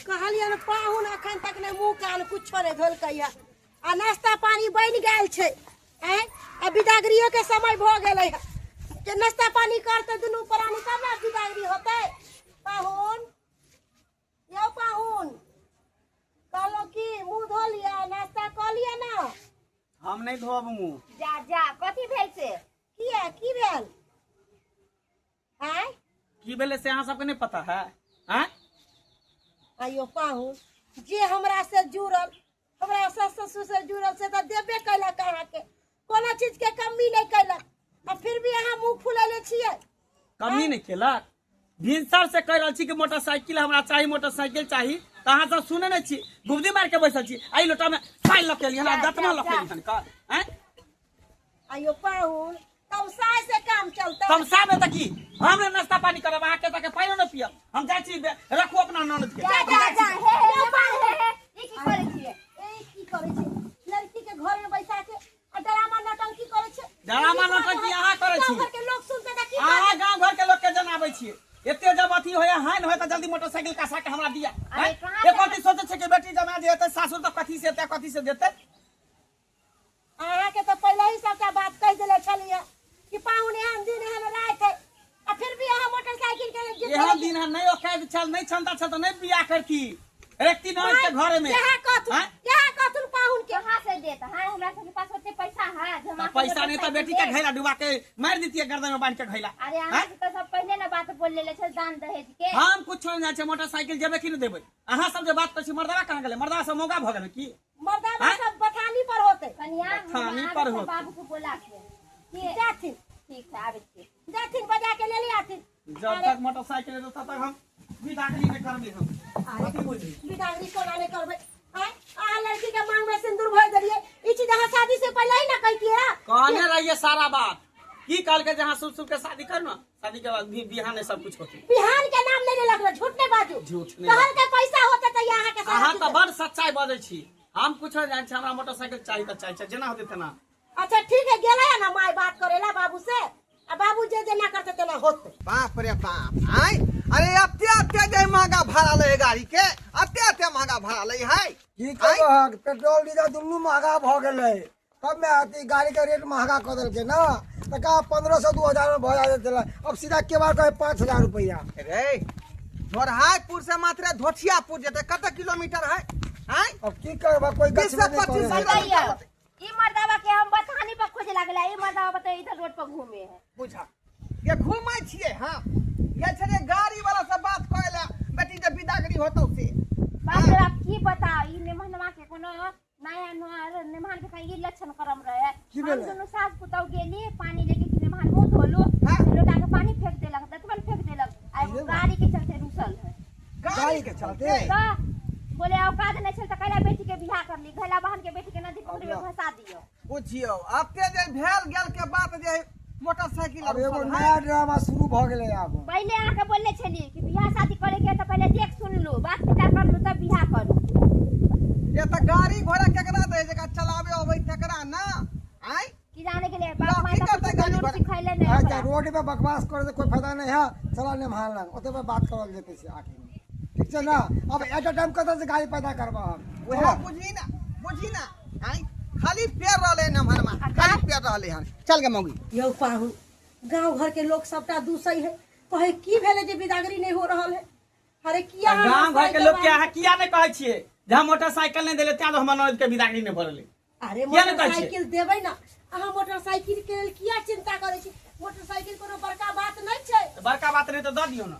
कहलिए न पाहुन अखन तक ने मुंह कान कुछो नहीं धोलकैया आ नाश्ता पानी बन गेल छै हैं आ बिदागरियो के समय भ गेलै के नाश्ता पानी करते दुनू प्राणी तब ना बिदागरी होतै। पाहुन यो पाहुन कहलो कि मुंह धो लिया नाश्ता क लिया ना। हम नहीं धोब मुंह। जा जा कथी भेल से की भेल हैं की भेले से अहाँ सबके नहीं पता है हैं? आइयो पाहुन जे हमरा से जुड़ल हमरा ससुर से जुड़ल से तो देबे कैलक अहाँ के कोनो चीज के कमी नहीं कैलक आ फिर भी अहाँ मुंह फुलैले छियै। कमी नहीं केलक भिनसर से कह रहा छी कि मोटरसाइकिल हमरा चाहिए मोटरसाइकिल चाहिए तो अहाँ सब सुने नहीं छी गुब्दी मार के बैसल छी आई लोटा में साई लकेली हमरा दतमा लकेली हन का हैं? आइयो पाहुन तमसाए से काम चलता तमसा में त की हम ने नाश्ता पानी करब अहाँ के तक पानी न पियब हम जाय छी रखू अपना ननद के। जा जा जा हे ई की करे छिए की करे छै लड़की के घर में बैसा के आ ड्रामा नौटंकी करे छै। ड्रामा नौटंकी अहाँ करे छी गांव घर के लोग सुनते त की अहाँ गांव घर के लोग के जनाबै छी एते जब अथी होय हाइन होय त जल्दी मोटरसाइकिल कसा के हमरा दिया। एक कथी सोचे छै कि बेटी जमा जे हेतै सासुर त कथी से देतै। अहाँ के तो पहले ही सबटा बात कह देले छलिए कि पाहुन एहन दिन एहन रात है आ फिर भी अहाँ मोटरसाइकिल के एहन दिन है नहीं ओकाय छल नहीं क्षमता छल त नहीं बियाह करती एक दिन और के घर में यह कथुन पाहुन के कहां से देत है हमरा के पास ओते पैसा है जमा पैसा नहीं तो बेटी के घैला डुबा के मार दीतिए गर्दन में बांध के घैला। अरे अहाँ तो सब पहले ना बात बोल लेले छ दान दहेज के हम कुछ नहीं जाय छै मोटरसाइकिल जेबे कि नहीं देबै अहाँ सब जे बात कर छी मर्दावा कहां गेलै मर्दावा से मौका भ गेलै की मर्दावा सब बथानी पर होते कन्या बथानी पर होते। बाबू को बोला के जाथिन ठीक है आबे छी जाथिन बजा के ले लियाथिन जब तक मोटरसाइकिल है तब तक हम बिदागरी में करबे हम। बिदागरी कोना नहीं करबे हैं आ लड़की के मांग में सिंदूर भर देलिए ई चीज अहाँ शादी से पहले ही ना कहतिए कहने रहिए सारा बात की कल के जहां सुन के शादी करना शादी के बाद बिहान सब कुछ होती बिहान के नाम ले लगलो झूठ नहीं बाजू झूठ नहीं कहल के पैसा होते त अहाँ के अहाँ त बड़ सच्चाई बजै छी हम कुछ नहीं जान छी हमरा मोटरसाइकिल चाहिए त चाहिए जेना होते तेना। अच्छा ठीक है गेला है ना माय बात करेला बाबू से आ बाबू जे जेना करते तेना होते। बाप रे बाप आई अरे अत्ते जे महंगा भाड़ा ले गाड़ी के अत्ते महंगा भाड़ा ले है की कहब पेट्रोल डीजल दुनू महंगा भ गेलै तब में आती गाड़ी के रेट महंगा कर देलके ना त का 1500 2000 में भ जाते अब सीधा के बार कहे 5000 रुपया। रे धोरहाईपुर से मात्र धोथियापुर जेते कत किलोमीटर है आई अब की करबा कोई 20 से 25 गछ ई मर्दावा के हम बथानी पर खोजे लागला ई मर्दावा बता इधर रोड पर घूमे है बुझा ये घूमै छिए हां ये छरे गाड़ी वाला से बात करेला बेटी जे बिदागरी होतौ से बाप रे आप की बता ई नेमहनवा के कोनो नया नेमहन के कहीं लक्षण करम रहे हम दोनों सास पुतौ गेली पानी लेके कि नेमहन मुंह धोलो लोटा के पानी फेंक देलक दतमन फेंक देलक आई गाड़ी के चलते रुसल है गाड़ी के चलते बोले औकात नहीं चलता कहला बेटी के बियाह कर ली घैला बहन के बेटी के नदी पोखरी में फंसा दियो बुझियो अत्ते जे भेल गेल के बात जे मोटरसाइकिल अब एगो नया ड्रामा शुरू भ गेलै अब पहले आके बोलले छली कि बियाह शादी करे के त पहले देख सुन लो बात विचार कर लो तब बियाह करो ये त गाड़ी घोड़ा केकरा दे जका चलावे अबै तकरा ना आई कि जाने के लिए बाप माई तो सिखाइले नहीं अच्छा रोड पे बकवास करे से कोई फायदा नहीं है चला ने मान लंग ओते पे बात करल जेते से आखिर में ठीक है ना अब एट टाइम कत से गाड़ी पैदा करबा हम ओहे बुझी ना आई खाली पेर रहले न मनमा खाली पेर रहले हन चल गे मौगी यौ पाहुन गांव घर के लोग सबटा दूसई है कहे की भेले जे बिदागरी नहीं हो रहल है। अरे किया गांव घर के लोग के अहाँ किया नहीं कहै छिए जे हम मोटरसाइकिल नहीं देले त्या तो हमर ननद के बिदागरी नहीं भरले। अरे मोटरसाइकिल देबै ना अहाँ मोटरसाइकिल के लेल किया चिंता करे छी मोटरसाइकिल कोनो बड़का बात नहीं छै बड़का बात नहीं तो द दियो ना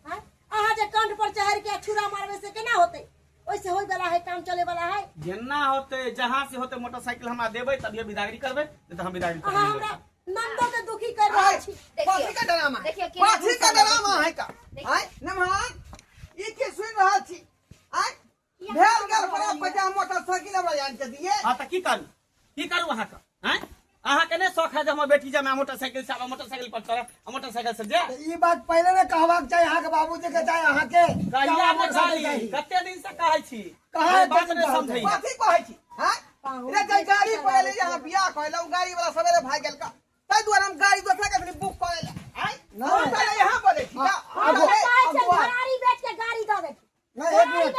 हैं अहाँ जे कंठ पर चढ़ के छुरा मारबे से केना होते ओइसे होय वाला है काम चले वाला है जेना होते जहां से होते मोटरसाइकिल हमरा देबै तभी बिदागरी करबै नहीं तो हम बिदागरी करबै। अहाँ हमरा नंदो के दुखी कर रहल छी पाछी का ड्रामा देखिए पाछी का ड्रामा है का आई नमहान ई के सुन रहल छी आई भेल गेल पर पजा मोटरसाइकिल वाला जान के दिए हां त की करू अहाँ का हैं अहाँ के नहीं शौक है जे हमर बेटी जमा मोटरसाइकिल से आबा मोटरसाइकिल पर चढ़े मोटरसाइकिल से जे ई बात पहले ने कहबाक चाहिए अहाँ के बाबूजी के चाहे अहाँ के कहिया ने गाड़ी कते दिन से कहै छी कहे बात नहीं समझै पाछी कहै छी हां रे जे गाड़ी पहले यहाँ बियाह कहला उ गाड़ी वाला सवेरे भाग गेल का तै दुआरे हम गाड़ी दोसरा के बुक करेला आई नहीं पहले यहाँ बोले छी फरारी बेच के गाड़ी द दे नहीं एक मिनट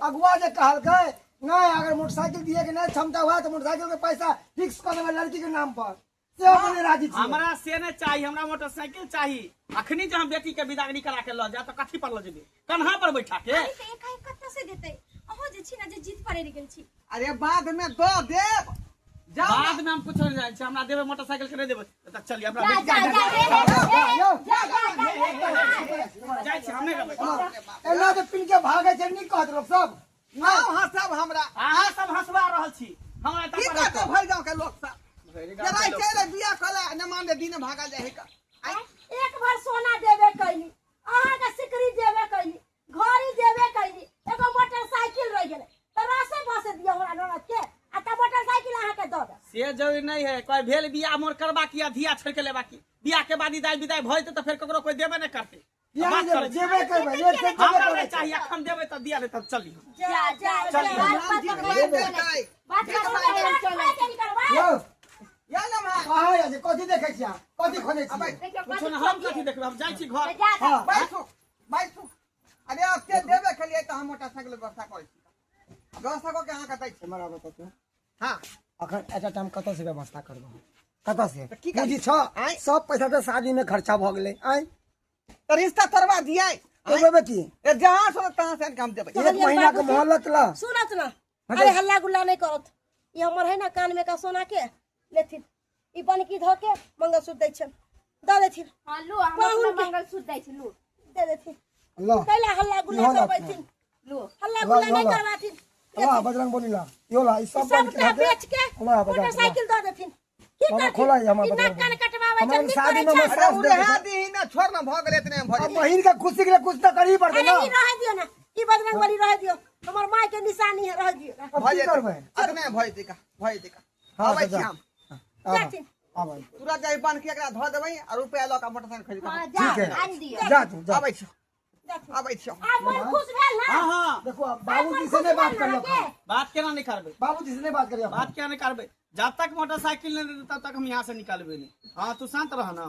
अगुआ जे कहल के नहीं अगर मोटरसाइकिल दिए के नहीं क्षमता हुआ तो मोटरसाइकिल के पैसा फिक्स कर देबे लड़की के नाम पर से अपने राजी छी हमरा से नहीं चाहिए, हमरा मोटरसाइकिल चाहिए। अखनी जो हम बेटी के विदागरी करा के ल जा तो कथी पर ल जेबे, कन्हा पर बैठा के? अरे तो एक कत्ता से देते अहो जे छी ना जे जीत पड़े गेल छी। अरे बाद में दो देव जाओ बाद में हम कुछ नहीं जाने छी, हमरा देबे मोटरसाइकिल के नहीं देबे तो चलिए हमरा जा बेटी जा जाय छी, हम नहीं रहबै। एना जे पिन के भागे छै नहीं कहत लोग सब नाम हंसब हमरा अहाँ सब हंसबा रहल छी, हमरा की एता कहते पर भर गांव के लोग सब जरा चले बिया कले न मान दे दिन भागा जाए का एक बार सोना देवे कैली अहाँ के सिकरी देवे कैली घड़ी देवे कैली एगो मोटरसाइकिल रह गेले त रासे बसे दियो हमरा ननद के आ त मोटरसाइकिल अहाँ के दो दे। से जरूरी नहीं है, कोई भेल बियाह मोर करबा की अधिया छोड़ के लेबा की, बियाह के बाद विदाई भइते तो फिर ककरो कोई देबे नहीं करते। यहाँ बात करै छी। जेबे करबे एक से हमरा जेबे नहीं करे चाहिए, अखन देबे तो दिया ले तब चली। जा जा यो या ना मा कहाँ है जे कथी देखे छिया कथी खोजे छी कुछ ना हम कथी देखबै, हम जाय छी घर। हां बैठो अरे अब के देबे के लिए तो हम मोटरसाइकिल व्यवस्था करै छी व्यवस्था को के अहाँ कहै छी हमरा बता तू हां अखन एटा टाइम कत से व्यवस्था करबो कत से की पूंजी छ सब पैसा तो शादी में खर्चा भ गेले आई तो रिश्ता तोड़वा दिए तो बेटी ए जहां से तहां से काम देबे एक महीना के मोहलत ला सुनत ना अरे हल्ला गुल्ला नहीं करत ये हमर है ना कान में का सोना के लेथिन ई बन की धो के मंगलसूत्र दै छन द देथिन हां लो हम अपना मंगलसूत्र दै छी, लो दे देथिन अल्लाह कैला हल्ला गुल्ला करबैथिन लो हल्ला गुल्ला नहीं करवाथिन अल्लाह बजरंग बोलीला यो ला ई सब बन सबटा के बेच के अल्लाह बजरंग मोटरसाइकिल दे देथिन की बाबा करथिन? खोला है हमारा ई नाक बजरंग कान कटवावे हमारे जल्दी शादी करे में छै। अरे उरे हादी ना छोड़ ना भ गेले इतने भर अब बहिन का खुशी के लिए कुछ तो कर ही पड़ते अरे ना ई रह दियो ना ई बजरंग बली रह दियो हमर माय के निशानी है रह दियो अब की करबे इतने भय दिका हाँ, आबै छी जा। हम जाथिन आ भाई तुरंत जाई बन के एकरा धो देबै और रुपया ल के मोटरसाइकिल खरीद हां के जा ठीक है। आन दियो जा तू जा आबै छी जाथिन आबै छी आ मन खुश भेल ना हाँ हाँ, देखो अब बाबूजी से नहीं बात कर लो बात केना नहीं करबे, बाबूजी से नहीं बात करिए बात क्या नहीं करबे। जब तक मोटरसाइकिल नहीं देते तब तक हम यहाँ से निकालबे नहीं। हाँ तू शांत रह ना,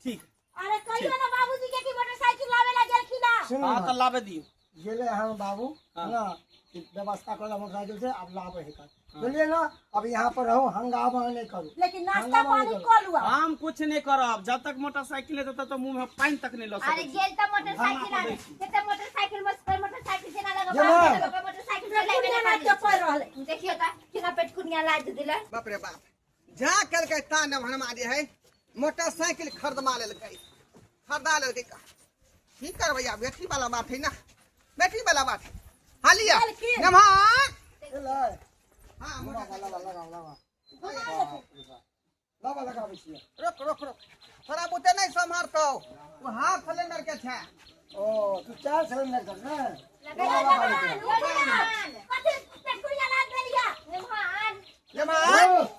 ठीक। अरे कहियो ना बाबूजी के की मोटरसाइकिल लावे ला गेलखिन ना सुन हाँ तो लावे दियो। गेले हम बाबू हाँ। ना कि व्यवस्था कर मोटरसाइकिल से अब लाभ है कर बोलिए ना अब यहाँ पर रहो हंगामा नहीं करो लेकिन नाश्ता पानी कर लुआ हम कुछ नहीं करब, जब तक मोटरसाइकिल है तब तक मुंह में पानी तक नहीं लो अरे सकते। गेल त मोटरसाइकिल आने केते मोटरसाइकिल में कोई मोटरसाइकिल से ना लगा जे ना। बात मोटरसाइकिल से लाइबे ना ना के पड़ रहले देखियो त किना पेट कुनिया लाद दिले बाप रे बाप जा करके तान भरमा दे है मोटरसाइकिल खरीदवा लेलकै खरीदा लेलकै की करबै अब बैटरी वाला बात है ना बैटरी वाला बात है हालिया नमहा हां लगा लगा बैठिए रुक रुक रुक थोड़ा बुते नहीं संभारतो वो हाथ सिलेंडर के छै ओ तू 4 सिलेंडर कर ना कथि पेट कुनिया लाग देलिया निमान नमहा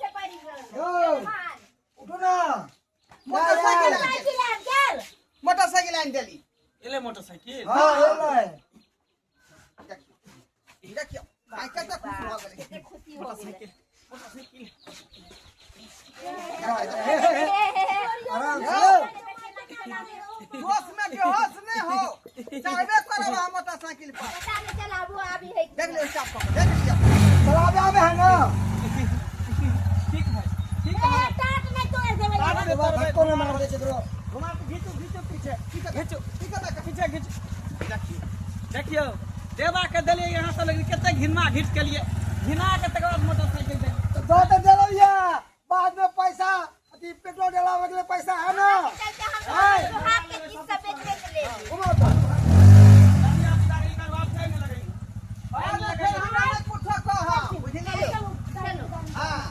से पड़ी गयो यो निमान उठो ना मोटरसाइकिल साइकिल आ गेल मोटरसाइकिल आन देली एले मोटरसाइकिल हां ये ले देखियो आई कते खुश हो गेलै केते खुशी हो गेल मोटरसाइकिल आराम से होश में बेहोश नहीं हो चाहबे करब हम मोटरसाइकिल पर पता नहीं चला वो अभी है देख लियो स्टाफ को देख लियो चलावे आवे है ना ठीक है, ठीक ए है। टाट में तोड़ देबै टाट में तोड़ देबै। धक्को में मार दे छेरो घुमा के घीचो घीचो पीछे, घीचो ठीक है ना पीछे घीचो। देखियो देखियो देवा के दलिए यहाँ से लगी कितने घिनमा घीच के लिए घिना के तक बाद मोटरसाइकिल दे। तो दो तो जलैया बाद में पैसा अति पेट्रोल डलावे के लिए पैसा है ना चलते हम हाथ के किस्सा बेच ले घुमा तो जल्दी आप गाड़ी करवा के नहीं लगेगी। अरे फिर हमरा ने पूछो कहा बुझलिए चलो हां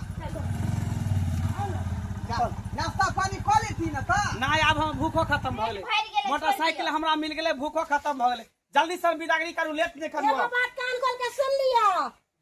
नाश्ता पानी कर ली थी ना तो ना अब हम भूखो खत्म भ गेले, मोटरसाइकिल हमरा मिल गेले, भूखो खत्म भ गेले। जल्दी से बिदागरी करू, लेट नहीं करू। एगो बात कान खोल के सुन लिया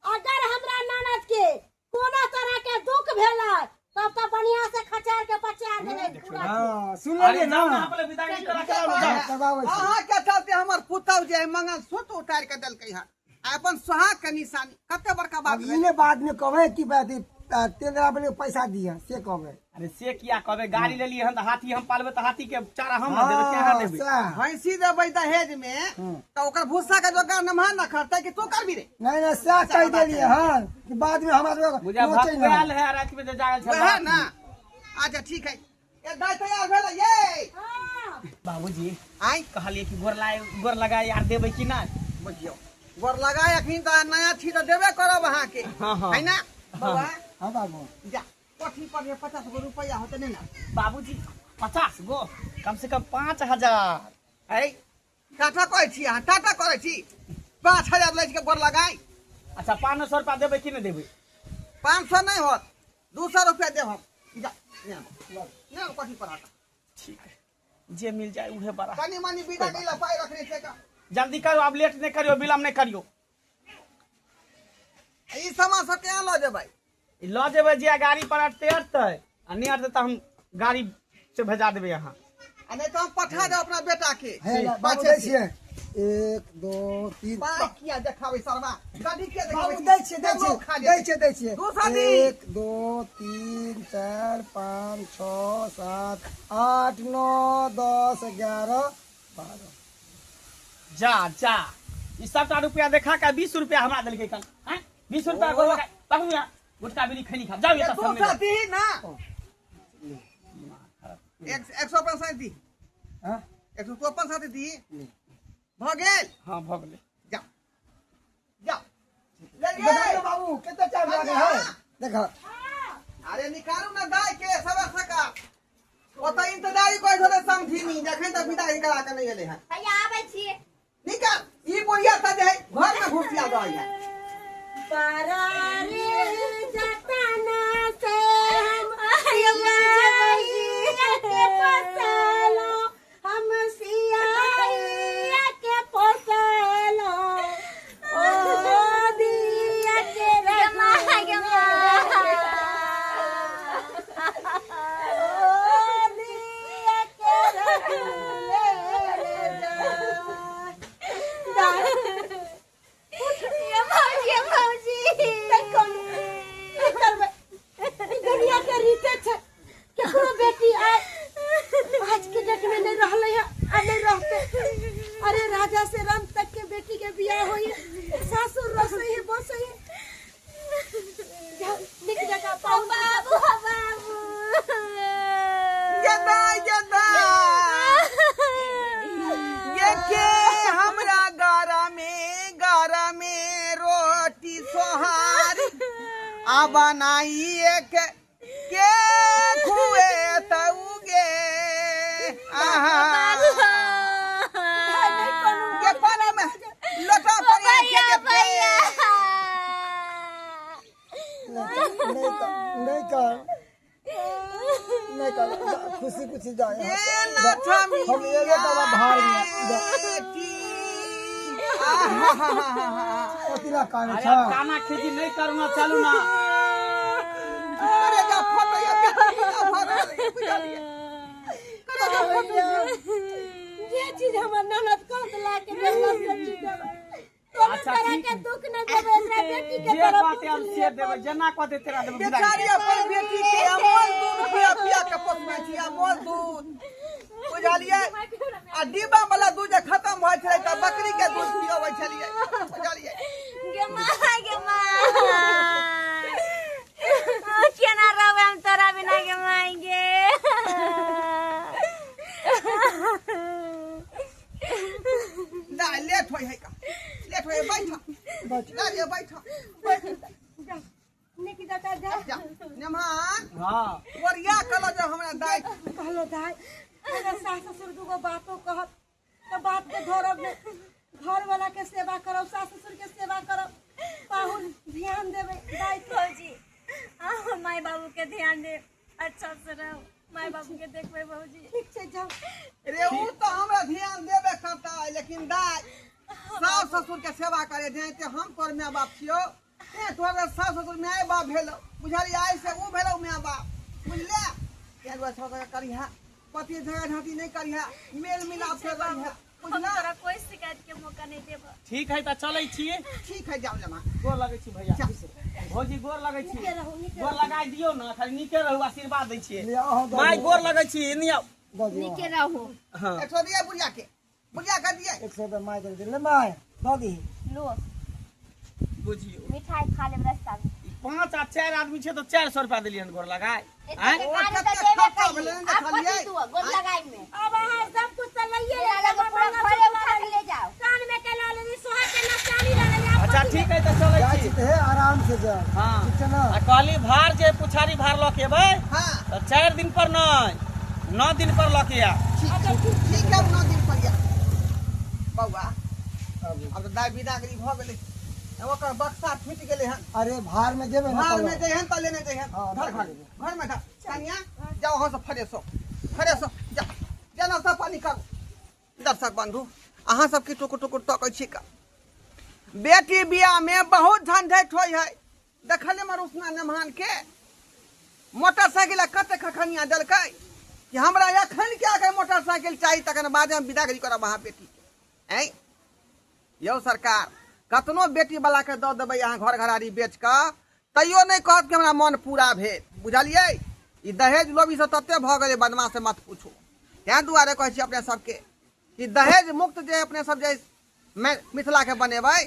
अगर हमरा ननद के कोनो तरह के दुख भेलै तब तो बढ़िया से खचार के पचार देबै पूरा हां सुन अरे लिए ना जाओ ना अपने बिदागरी करा के आओ ना। करवावे छी अहाँ के चलते हमर पुतौ जे मंगल सूत्र उतार के देलकै हन अपन सुहाग के निशानी कते बड़का बात अब इने बाद में कहे कि बात तेल डराबे पैसा दिए से कहबे। अरे से किया कहबे गाड़ी ले लिए हन त हाथी हम पालबे त हाथी के चारा हम न देबे केहा देबे। भैंसी देबै दहेज में तो ओकर भूसा के जोगाड़ नमहर न खर्चा कि तू करबी रे। नहीं नहीं सह कह देलिए हन कि बाद में हमारे मुझे भक्तियाल है रात में जागल छ है ना। अच्छा ठीक है ये दाई तैयार भेल ये बाबूजी आई कहलिए कि गोर लगा यार देबे कि ना बुझियो गोर लगाए अखिन त नया छी त देबे करब अहाँ के हाँ। है ना बाबा। हाँ बाबू जा कोठी पर 50 गो रुपया होते नहीं ना बाबूजी 50 गो कम से कम 5000 है टाटा कहै छी अहाँ टाटा करै छी 5000 लै के गोर लगाई। अच्छा 500 रुपया देबे कि नहीं देबे 500 नहीं होत 200 रुपया देब हम जा ना कोठी पर आता ठीक है जे मिल जाए उहे बड़ा कनी मनी बिदा के पाई रखने से का जल्दी करो अब लेट नहीं करियो विलम्ब नहीं करियो। ई सामान सब के ल जेबै ल जेबे जे गाड़ी पर अटते आ नहीं अटते तो हम गाड़ी से भेजा देबे यहाँ। आ नहीं तो हम पठा दे अपना बेटा के है बाबू दै छियै 1 2 3 पाई किया देखाबै सरवा गाड़ी के बाबू देखाबै दै छियै दै छियै दूसरा दी 1 2 3 4 5 6 7 8 9 10 11 12 जा जा ई सबटा रुपया देखा के 20 रुपया हमरा देलकै कल हैं 20 रुपया को लगा बाबू यहाँ गुटका बीड़ी खैनी खा जाओ ये सब दूसरा सामने दी ना 155 दी हां 155 दी भ गेल हां भ गेलै जा जा ले देखो बाबू कितना टाइम लगे है देखो अरे निकालू ना दाई के सब सका ओत इंतजारी कोइ थोड़े समझी नहीं जखन तक विदाई करा के नहीं एले है भैया आबै छी निकाल ई बुढ़िया त जे है घर में घुसिया दई है परारे जतना से हम के पोसलो हम सियाइया के पोसलो ओ दिया के रमा अरे राजा से राम तक के बेटी के बियाह होई सासुर रसोई है बसोई निक जगह पाऊ बाबू जदा जदा ये के हमरा गारा में रोटी सोहार आ बनाई एक के खुए तउगे आहा के पानी में लोटा पड़िया के नहीं कर खुशी खुशी जाए ये ना थमी हम ये बाबा भार में ओतिला काने अरे छा काना खींची नहीं करूंगा चलू ना अरे जा फोटो ये ये चीज हमर ननद कहत ला के देला से चीज कोनो अच्छा, तरह ठीक के है। दुख न देबे एकरा बेटी के जे तरफ बातें हम से देबे जना कहते तेरा देबे विदा बेचारी अपन बेटी के अमोल दूध पिया के पोसने छी अमोल दूध बुझलिए आ डिब्बा वाला दूध जे खत्म होय छले त बकरी के दूध पियाबै छलिए बुझलिए केना रहबै हम तोरा बिना के मांगे ना लेट होय है का लेट होय बैठा ना ये बैठा निक जगह जा जा नमान हां वरिया कलो जो हमरा दाई कहलो दाई अगर सास ससुर दुगो बातो कहत त बात के धरब ने घर वाला के सेवा करब सास ससुर के सेवा करब पाहुन ध्यान देबे दाई भौजी माय बाबू के ध्यान दे अच्छा से रहो माय बाबू के देखबे भौजी ठीक छै जाओ रे ऊ तो हमरा ध्यान देबे करता है लेकिन दाई सास ससुर के सेवा करे जाए ते हम तोर माय बाप छियो ए तोरा सास ससुर माय बाप भेलो बुझलिए आई से ऊ भेलो माय बाप बुझले एक बार छोड़ करिहा पति झगड़ा झांटी नहीं करिहा मेल मिलाप से रहिहा हम बुझला तोरा कोई शिकायत के मौका नहीं देब ठीक है त चलै छिए ठीक है जाओ जमा गोर लगै छी भैया जा भौजी गोर लगै छी नीके रहू, नीके गोर लगाय दियौ ना खाली नीके रहू आशीर्वाद दै छियै लिया हो दो माय गोर लगै छी नहीं आओ दो दियो नीके रहू हां 100 दिया बुढ़िया के बुढ़िया कर दिए 100 रुपया माय दे ले माय दो दी लो बुझियो मिठाई खा लेब रास्ता में 5 आ 4 आदमी छै तो 400 रुपया देलियन गोर लगाय इतने हैं गाड़ी कते तो देबे खर्चा करी भेलै ने आप देखलियै? कथी दुआ गोद लगाई में अब अहाँ सब कुछ तो लइए ये लगे पूरा घरे उठा के ले जाओ कान में के ला लेनी सोहा के नचानी लगे अच्छा ठीक है तो चलै जा छी चित है आराम से जा हां ठीक है ना आ कहली भार जे पुछारी भार ल के एबै हां तो 4 दिन पर नहीं 9 दिन पर ल के आ ठीक है 9 दिन पर या बौआ अब अब तो दाय बिदागरी भ गेलै ओकर बक्सा फूट गेलै हन अरे भार में देबे ना घर में कलो। जइहन त लेने जइहन हाँ, घर घर घर में था कन्या जाओ हो सब फ्रेश हो जा जना सब पानी करू दर्शक बंधु अहाँ सब की टुकुर टुकुर तकै छी का बेटी बियाह में बहुत झंझट होय है देखले मरुसना नेमान के मोटरसाइकिल कते खखनिया देलकै कि हमरा एखन क्या के मोटरसाइकिल चाहिए तखन बाद में विदागरी करब अहाँ बेटी के हैं यौ सरकार कतनो बेटी वाला के दऽ देबै अहाँ घर घरारी बेच कऽ तैयो नहीं कहत कि हमरा मन पूरा भेल बुझलियै ई दहेज लोभी से तते भऽ गेलै बदमाश से मत पूछो तैं दुआरे कहै छी अपने सबके कि दहेज मुक्त जे अपने सब जे मिथिला के बनेबै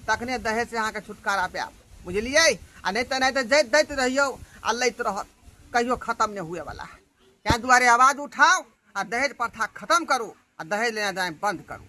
तखने दहेज से अहाँके छुटकारा पायब बुझलियै आ नहीं तो दैत रहियौ आ लैत रहत कहियो खत्म नहीं हुए वाला है तैं दुआरे आवाज उठाओ आ दहेज प्रथा खत्म करू आ दहेज लेना जाए बंद करू